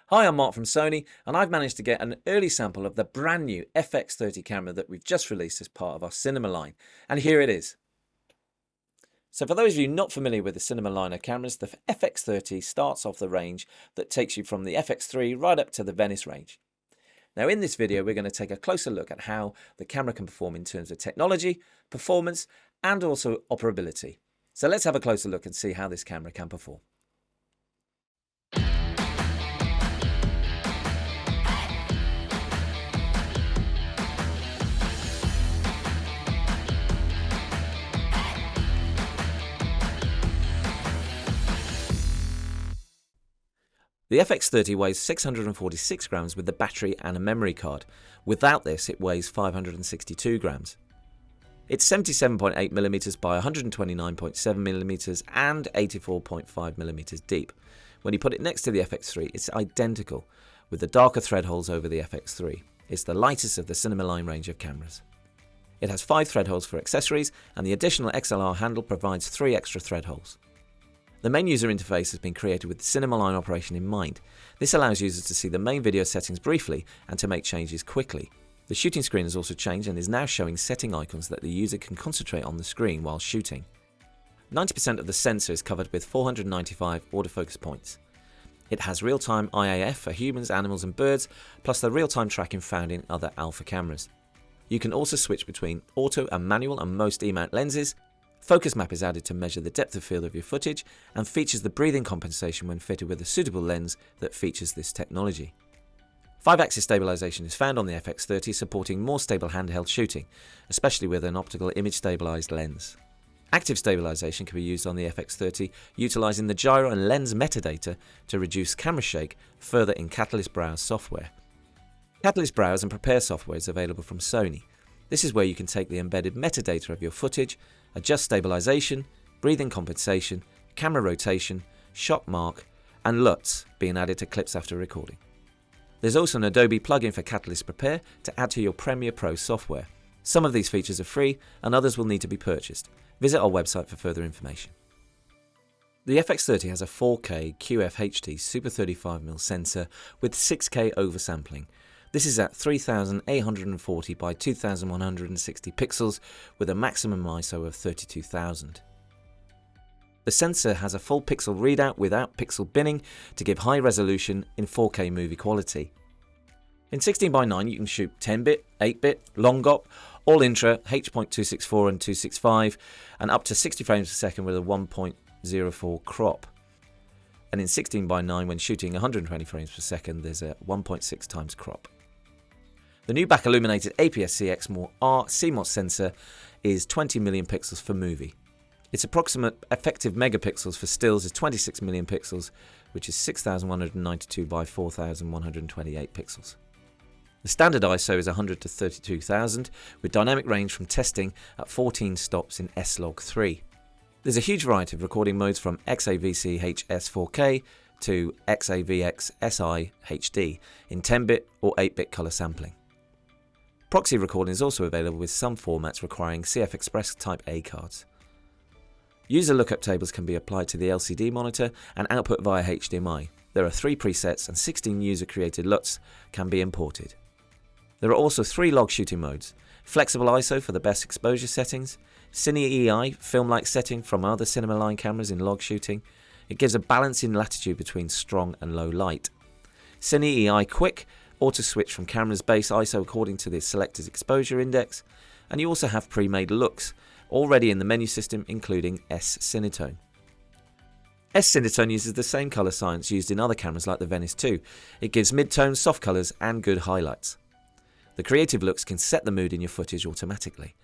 Hi, I'm Mark from Sony, and I've managed to get an early sample of the brand new FX30 camera that we've just released as part of our cinema line. And here it is. So for those of you not familiar with the cinema line of cameras, the FX30 starts off the range that takes you from the FX3 right up to the Venice range. Now in this video, we're going to take a closer look at how the camera can perform in terms of technology, performance, and also operability. So let's have a closer look and see how this camera can perform. The FX30 weighs 646 grams with the battery and a memory card. Without this, it weighs 562 grams. It's 77.8mm by 129.7mm and 84.5mm deep. When you put it next to the FX3, it's identical, with the darker thread holes over the FX3. It's the lightest of the cinema line range of cameras. It has 5 thread holes for accessories, and the additional XLR handle provides 3 extra thread holes. The main user interface has been created with the cinema line operation in mind. This allows users to see the main video settings briefly and to make changes quickly. The shooting screen has also changed and is now showing setting icons that the user can concentrate on the screen while shooting. 90% of the sensor is covered with 495 autofocus points. It has real-time IAF for humans, animals and birds, plus the real-time tracking found in other alpha cameras. You can also switch between auto and manual on most E-mount lenses. Focus map is added to measure the depth of field of your footage and features the breathing compensation when fitted with a suitable lens that features this technology. 5-axis stabilization is found on the FX30, supporting more stable handheld shooting, especially with an optical image stabilized lens. Active stabilization can be used on the FX30, utilizing the gyro and lens metadata to reduce camera shake further in Catalyst Browse software. Catalyst Browse and Prepare software is available from Sony. This is where you can take the embedded metadata of your footage, adjust stabilization, breathing compensation, camera rotation, shot mark, and LUTs being added to clips after recording. There's also an Adobe plugin for Catalyst Prepare to add to your Premiere Pro software. Some of these features are free and others will need to be purchased. Visit our website for further information. The FX30 has a 4K QFHD Super 35mm sensor with 6K oversampling. This is at 3840 by 2160 pixels with a maximum ISO of 32,000. The sensor has a full pixel readout without pixel binning to give high resolution in 4K movie quality. In 16:9 you can shoot 10-bit, 8-bit, long GOP, all intra, H.264 and 265 and up to 60 frames per second with a 1.04 crop. And in 16:9 when shooting 120 frames per second there's a 1.6 times crop. The new back illuminated APS-C XMOR-R CMOS sensor is 20 million pixels for movie. Its approximate effective megapixels for stills is 26 million pixels, which is 6192 by 4128 pixels. The standard ISO is 100 to 32,000 with dynamic range from testing at 14 stops in S-Log3. There's a huge variety of recording modes from XAVC HS4K to XAVX SI HD in 10-bit or 8-bit color sampling. Proxy recording is also available with some formats requiring CF Express Type A cards. User lookup tables can be applied to the LCD monitor and output via HDMI. There are 3 presets and 16 user-created LUTs can be imported. There are also 3 log shooting modes: flexible ISO for the best exposure settings, Cine EI film-like setting from other cinema line cameras in log shooting. It gives a balance in latitude between strong and low light. Cine EI Quick auto switch from camera's base ISO according to the selector's exposure index, and you also have pre-made looks already in the menu system, including S-Cinetone. S-Cinetone uses the same colour science used in other cameras like the Venice 2. It gives mid-tone, soft colours and good highlights. The creative looks can set the mood in your footage automatically.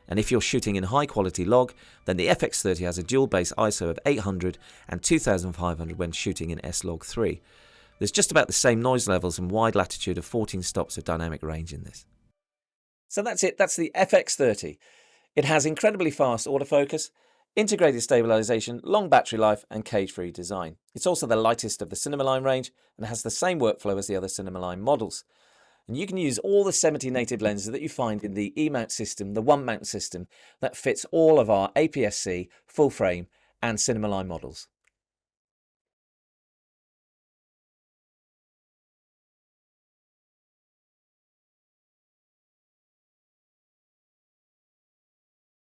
And if you're shooting in high quality log, then the FX30 has a dual base ISO of 800 and 2500 when shooting in S-Log3. There's just about the same noise levels and wide latitude of 14 stops of dynamic range in this. So that's it, that's the FX30. It has incredibly fast autofocus, integrated stabilization, long battery life and cage-free design. It's also the lightest of the cinema line range and has the same workflow as the other cinema line models. And you can use all the 70 native lenses that you find in the E-mount system, the one mount system that fits all of our APS-C, full frame and cinema line models.